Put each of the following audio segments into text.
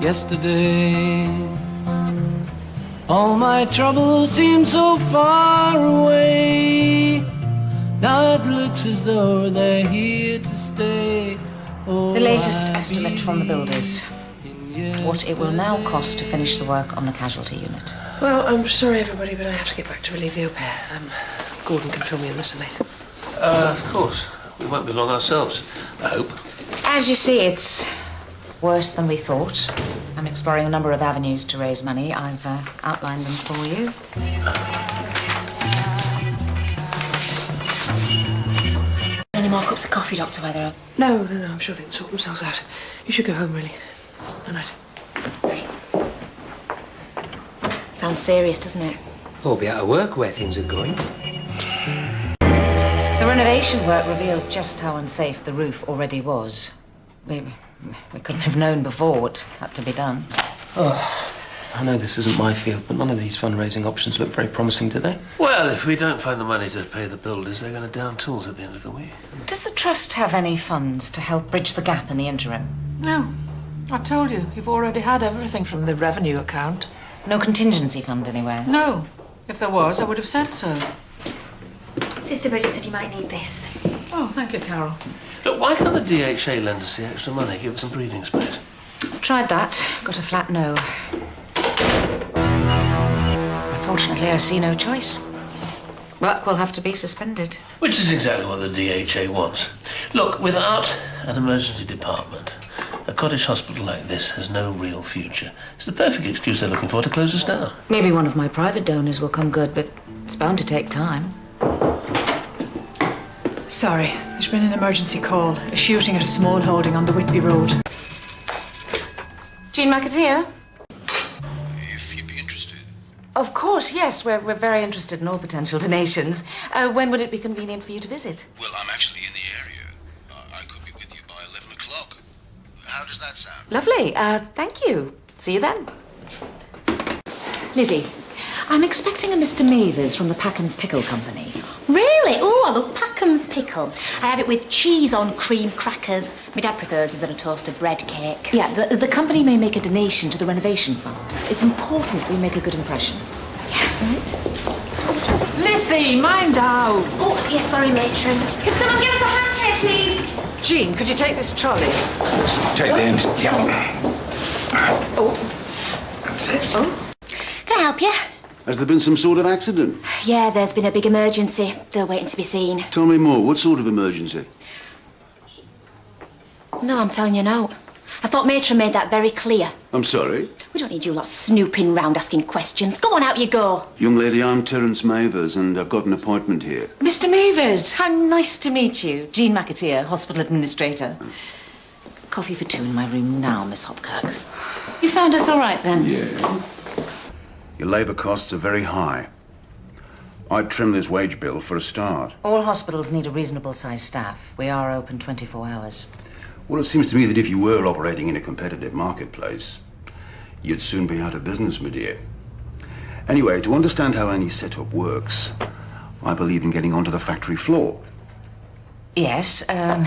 yesterday. All my troubles seem so far away. Now it looks as though they're here to stay. Oh, the latest estimate from the builders. What it will now cost to finish the work on the casualty unit. Well, I'm sorry, everybody, but I have to get back to relieve the au pair. Gordon can fill me in this later. Of course. We won't be long ourselves, I hope. As you see, it's worse than we thought. I'm exploring a number of avenues to raise money. I've outlined them for you. Any more cups of coffee, Dr. Weatherall? No, I'm sure they can sort themselves out. You should go home, really. Good night. Sounds serious, doesn't it? We'll be out of work where things are going. The renovation work revealed just how unsafe the roof already was. We couldn't have known before what had to be done. Oh, I know this isn't my field, but none of these fundraising options look very promising, do they? Well, if we don't find the money to pay the builders, they're going to down tools at the end of the week. Does the Trust have any funds to help bridge the gap in the interim? No. I told you, you've already had everything from the revenue account. No contingency fund anywhere? No. If there was, I would have said so. Sister Bridget said you might need this. Oh, thank you, Carol. Look, why can't the DHA lend us the extra money, give us some breathing space? Tried that. Got a flat no. Unfortunately, I see no choice. Work will have to be suspended. Which is exactly what the DHA wants. Look, without an emergency department, a cottage hospital like this has no real future. It's the perfect excuse they're looking for to close us down. Maybe one of my private donors will come good, but it's bound to take time. Sorry, there's been an emergency call. A shooting at a small holding on the Whitby Road. Jean McAteer? If you'd be interested. Of course, yes. We're very interested in all potential donations. When would it be convenient for you to visit? Well, I'm actually in the area. I could be with you by 11 o'clock. How does that sound? Lovely. Thank you. See you then. Lizzie, I'm expecting a Mr. Mavers from the Packham's Pickle Company. Really? Oh, I love Packham's pickle. I have it with cheese on cream crackers. My dad prefers it on a toasted bread cake. Yeah, the company may make a donation to the renovation fund. It's important we make a good impression. Yeah, right. Lizzie, mind out. Oh, yes, sorry, matron. Can someone give us a hand here, please? Jean, could you take this trolley? Take the end. Yeah. Oh. That's it. Oh. Can I help you? Has there been some sort of accident? Yeah, there's been a big emergency. They're waiting to be seen. Tell me more. What sort of emergency? No, I'm telling you now. I thought matron made that very clear. I'm sorry. We don't need you lot snooping round asking questions. Go on, out you go. Young lady, I'm Terence Mavers, and I've got an appointment here. Mr. Mavers, how nice to meet you. Jean McAteer, hospital administrator. Coffee for two in my room now, Miss Hopkirk. You found us all right, then? Yeah. Your labour costs are very high. I'd trim this wage bill for a start. All hospitals need a reasonable-sized staff. We are open 24 hours. Well, it seems to me that if you were operating in a competitive marketplace, you'd soon be out of business, my dear. Anyway, to understand how any setup works, I believe in getting onto the factory floor. Yes, we're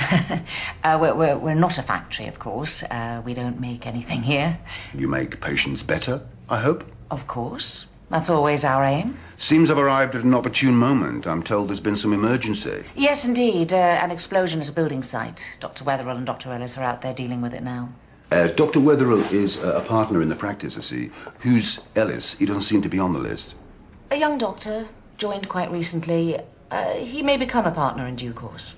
not a factory, of course. We don't make anything here. You make patients better, I hope? Of course. That's always our aim. Seems I've arrived at an opportune moment. I'm told there's been some emergency. Yes, indeed. An explosion at a building site. Dr. Weatherall and Dr. Ellis are out there dealing with it now. Dr. Weatherall is a partner in the practice, I see. Who's Ellis? He doesn't seem to be on the list. A young doctor, joined quite recently. He may become a partner in due course.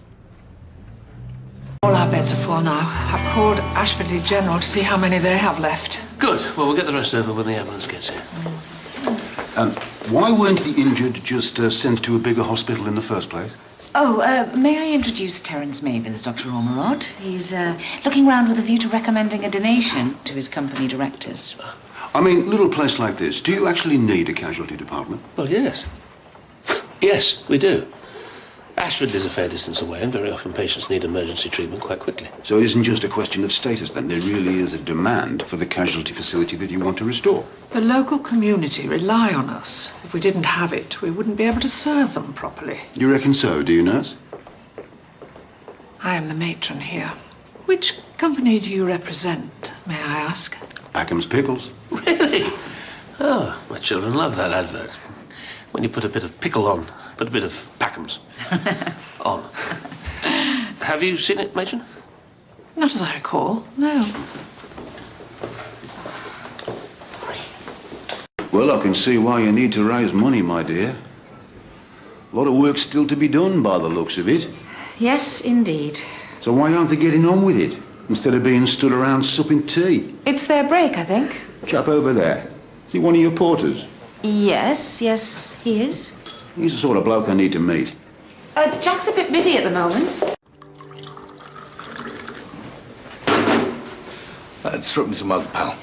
All our beds are full now. I've called Ashford General to see how many they have left. Good. Well, we'll get the rest over when the ambulance gets here. Why weren't the injured just sent to a bigger hospital in the first place? Oh, may I introduce Terence Mavers, Dr. Ormerod? He's looking round with a view to recommending a donation to his company directors. I mean, little place like this, do you actually need a casualty department? Well, yes. Yes, we do. Ashford is a fair distance away, and very often patients need emergency treatment quite quickly. So it isn't just a question of status, then. There really is a demand for the casualty facility that you want to restore. The local community rely on us. If we didn't have it, we wouldn't be able to serve them properly. You reckon so, do you, nurse? I am the matron here. Which company do you represent, may I ask? Packham's Pickles. Really? Oh, my children love that advert. When you put a bit of pickle on, put a bit of Packham's on. Have you seen it, Machen? Not as I recall, no. Well, I can see why you need to raise money, my dear. A lot of work still to be done by the looks of it. Yes, indeed. So why aren't they getting on with it, instead of being stood around supping tea? It's their break, I think. Chap over there, is he one of your porters? Yes, he is. He's the sort of bloke I need to meet. Jack's a bit busy at the moment. Struck me some mug, pal.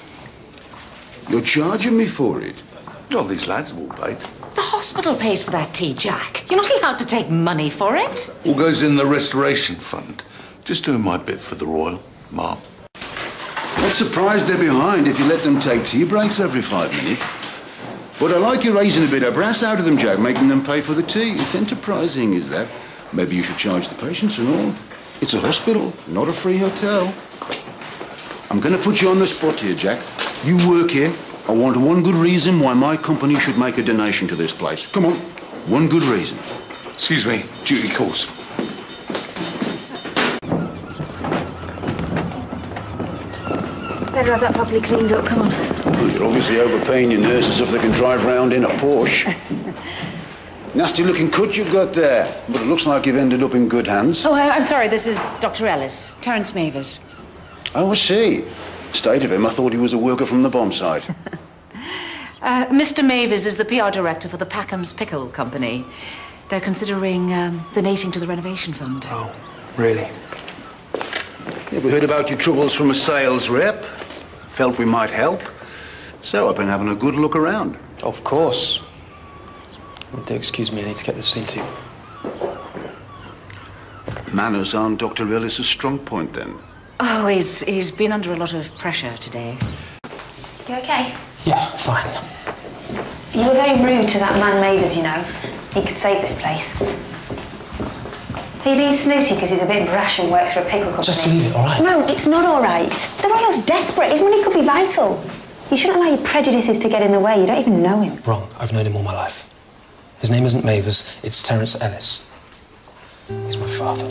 You're charging me for it? Well, these lads have all paid. The hospital pays for that tea, Jack. You're not allowed to take money for it. All goes in the restoration fund. Just doing my bit for the Royal, Ma'am. Not surprised they're behind if you let them take tea breaks every 5 minutes. But I like you raising a bit of brass out of them, Jack, making them pay for the tea. It's enterprising, is that? Maybe you should charge the patients and all. It's a hospital, not a free hotel. I'm going to put you on the spot here, Jack. You work here. I want one good reason why my company should make a donation to this place. Come on, one good reason. Excuse me, duty calls. Better have that properly cleaned up, come on. Well, you're obviously overpaying your nurses if they can drive round in a Porsche. Nasty looking cut you've got there, but it looks like you've ended up in good hands. Oh, I'm sorry, this is Dr. Ellis, Terence Mavers. Oh, I see. State of him, I thought he was a worker from the bomb site. Mr. Mavers is the PR director for the Packham's Pickle Company. They're considering donating to the renovation fund. Oh, really? Yeah, we heard about your troubles from a sales rep. Felt we might help. So I've been having a good look around. Of course. Do excuse me, I need to get this seen to you. Manners aren't Dr. Ellis' strong point, then? Oh, he's been under a lot of pressure today. You okay? Yeah, fine. You were very rude to that man Mavers, you know. He could save this place. Are you being snooty because he's a bit brash and works for a pickle company? Just leave it, all right? No, it's not all right. The Royal's desperate. His money could be vital. You shouldn't allow your prejudices to get in the way. You don't even know him. Wrong. I've known him all my life. His name isn't Mavers, it's Terence Ellis. He's my father.